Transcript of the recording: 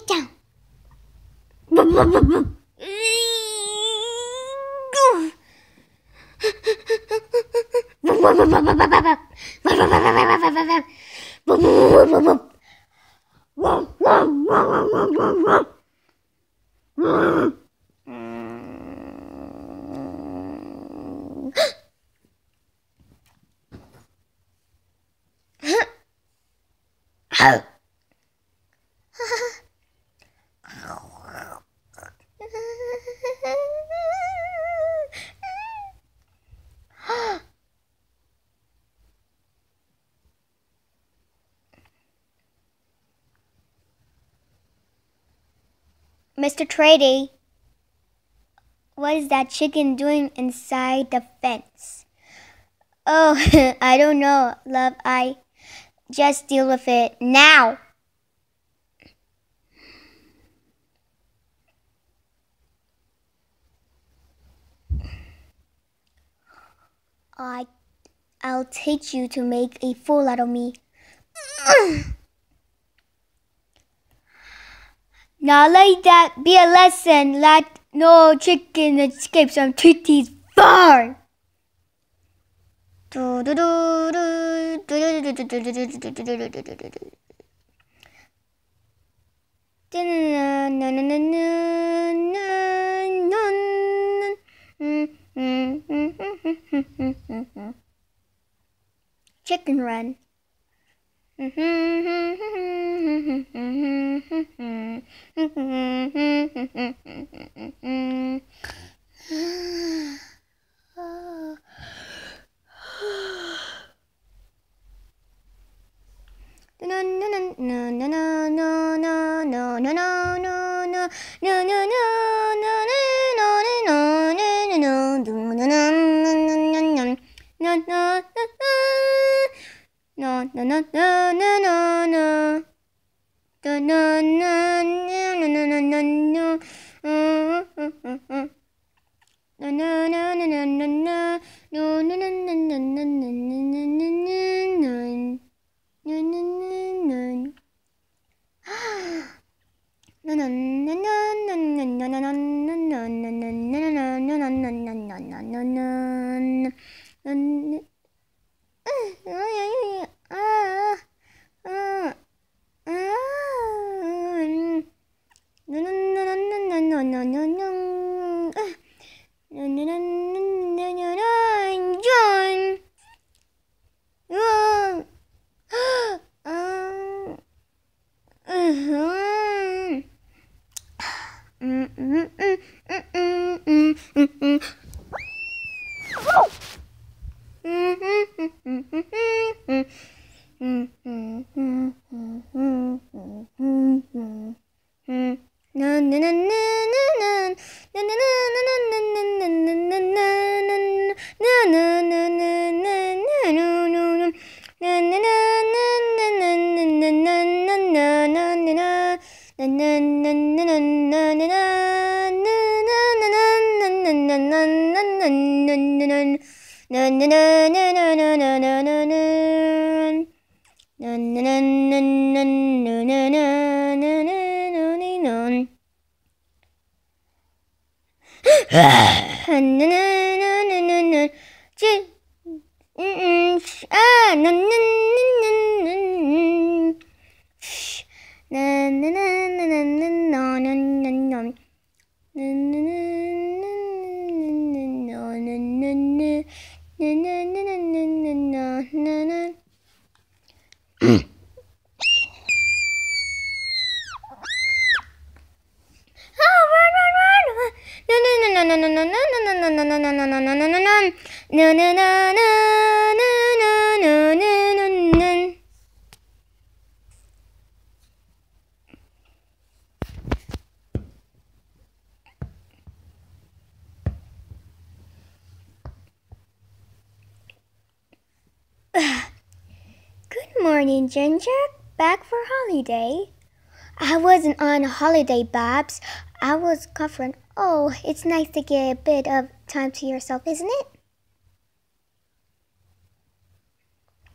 sit down. Mr. Trady, what is that chicken doing inside the fence? Oh, I don't know, love. I just deal with it now. I'll teach you to make a fool out of me. Now let that be a lesson. Let no chicken escape from Tweety's farm. Chicken run. Good morning, Ginger. Back for holiday? I wasn't on holiday, Babs. I was covering. Oh, it's nice to get a bit of time to yourself, isn't it?